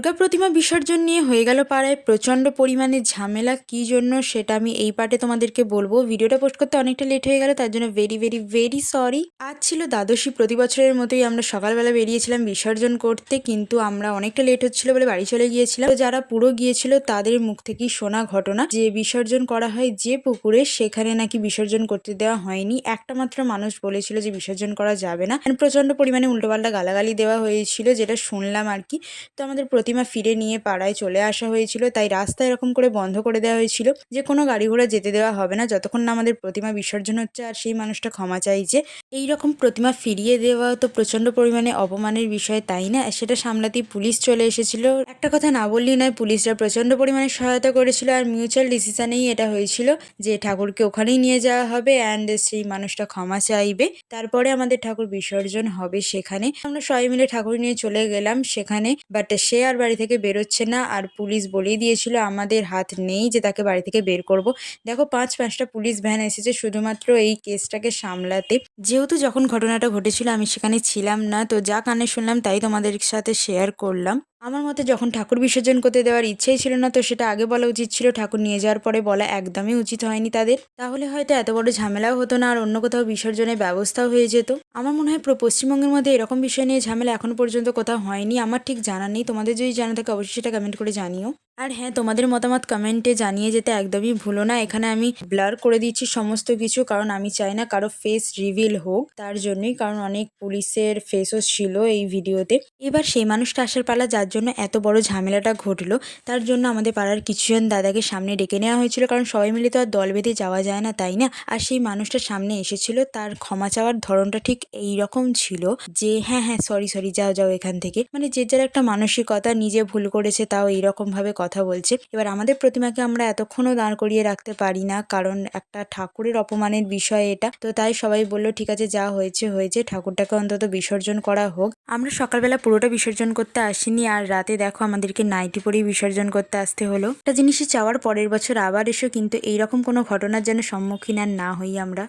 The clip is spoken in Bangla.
দুর্গা প্রতিমা বিসর্জন নিয়ে হয়ে গেল পাড়ায় প্রচণ্ড পরিমাণে ঝামেলা। কী জন্য সেটা আমি এই পার্টে তোমাদেরকে বলবো। ভিডিওটা পোস্ট করতে অনেকটা লেট হয়ে গেল, তার জন্য ভেরি ভেরি ভেরি সরি। আজ ছিল দ্বাদশী, প্রতি বছরের মতোই আমরা সকালবেলা বেরিয়েছিলাম বিসর্জন করতে, কিন্তু আমরা অনেকটা লেট হচ্ছিল বলে বাড়ি চলে গিয়েছিলাম। তো যারা পুরো গিয়েছিল তাদের মুখ থেকেই শোনা ঘটনা যে বিসর্জন করা হয় যে পুকুরে, সেখানে নাকি বিসর্জন করতে দেওয়া হয়নি। একটা মাত্র মানুষ বলেছিল যে বিসর্জন করা যাবে না। প্রচণ্ড পরিমাণে উল্টোপাল্টা গালাগালি দেওয়া হয়েছিল, যেটা শুনলাম আর কি। তো আমাদের প্রতিমা ফিরে নিয়ে পাড়ায় চলে আসা হয়েছিল, তাই রাস্তা এরকম করে বন্ধ করে দেওয়া হয়েছিল যে কোনো গাড়ি ঘোড়া যেতে দেওয়া হবে না যতক্ষণ না আমাদের প্রতিমা বিসর্জন হচ্ছে আর সেই মানুষটা ক্ষমা চাইছে। এই রকম প্রতিমা ফিরিয়ে দেওয়া তো প্রচন্ড পরিমাণে অপমানের বিষয়, তাই না? সেটা সামলাতেই পুলিশ চলে এসেছিল। একটা কথা না বললেই নয়, পুলিশরা প্রচন্ড পরিমাণে সহায়তা করেছিল আর মিউচুয়াল ডিসিশনেই এটা হয়েছিল যে ঠাকুরকে ওখানেই নিয়ে যাওয়া হবে অ্যান্ড সেই মানুষটা ক্ষমা চাইবে, তারপরে আমাদের ঠাকুর বিসর্জন হবে সেখানে। আমরা সবাই মিলে ঠাকুর নিয়ে চলে গেলাম সেখানে, বাট সে আর বাড়ি থেকে বেরোচ্ছে না। আর পুলিশ বলেই দিয়েছিল আমাদের হাত নেই যে তাকে বাড়ি থেকে বের করব। দেখো, পাঁচটা পুলিশ ভ্যান এসেছে শুধুমাত্র এই কেসটাকে সামলাতে। যেহেতু যখন ঘটনাটা ঘটেছিল আমি সেখানে ছিলাম না, তো যা কানে শুনলাম তাই তোমাদের সাথে শেয়ার করলাম। আমার মতে যখন ঠাকুর বিসর্জন করতে দেওয়ার ইচ্ছেই ছিল না, তো সেটা আগে বলা উচিত ছিল। ঠাকুর নিয়ে যাওয়ার পরে বলা একদমই উচিত হয়নি তাদের। তাহলে হয়তো এত বড় ঝামেলাও হতো না আর অন্য কোথাও বিসর্জনের ব্যবস্থাও হয়ে যেত। আমার মনে হয় পুরো পশ্চিমবঙ্গের মধ্যে এরকম বিষয় নিয়ে ঝামেলা এখনো পর্যন্ত কোথাও হয়নি। আমার ঠিক জানা নেই, তোমাদের যদি জানা থাকে অবশ্যই সেটা কমেন্ট করে জানিও। আর হ্যাঁ, তোমাদের মতামত কমেন্টে জানিয়ে যেতে একদমই ভুলো না। এখানে আমি ব্লার করে দিচ্ছি সমস্ত কিছু, কারণ আমি চাই না কারো ফেস রিভিল হোক, তার জন্যই। কারণ অনেক পুলিশের ফেসও ছিল এই ভিডিওতে। এবার সেই মানুষটা আসার পালা যার জন্য এত বড় ঝামেলাটা ঘটলো, তার জন্য আমাদের পাড়ার কিছুজন দাদাকে সামনে ডেকে নেওয়া হয়েছিল, কারণ সবাই মিলে তো আর দল বেঁধে যাওয়া যায় না, তাই না? আর সেই মানুষটা সামনে এসেছিল, তার ক্ষমা চাওয়ার ধরনটা ঠিক এই রকম ছিল যে হ্যাঁ হ্যাঁ সরি সরি, যাও যাও এখান থেকে। মানে যে যার একটা মানসিকতা, নিজে ভুল করেছে তাও এইরকম ভাবে কথা বলছে। এবার আমাদের প্রতিমাকে আমরা এতক্ষণও দাঁড় করিয়ে রাখতে পারি না, কারণ একটা ঠাকুরের অপমানের বিষয় এটা। তো তাই সবাই বললো ঠিক আছে, যা হয়েছে হয়েছে, ঠাকুরটাকে অন্তত বিসর্জন করা হোক। আমরা সকালবেলা পুরোটা বিসর্জন করতে আসিনি, আর রাতে দেখো আমাদেরকে নাইটি পরেই বিসর্জন করতে আসতে হলো। একটা জিনিসই চাওয়ার পরের বছর আবার এসো, কিন্তু এইরকম কোনো ঘটনার যেন সম্মুখীন আর না হই আমরা।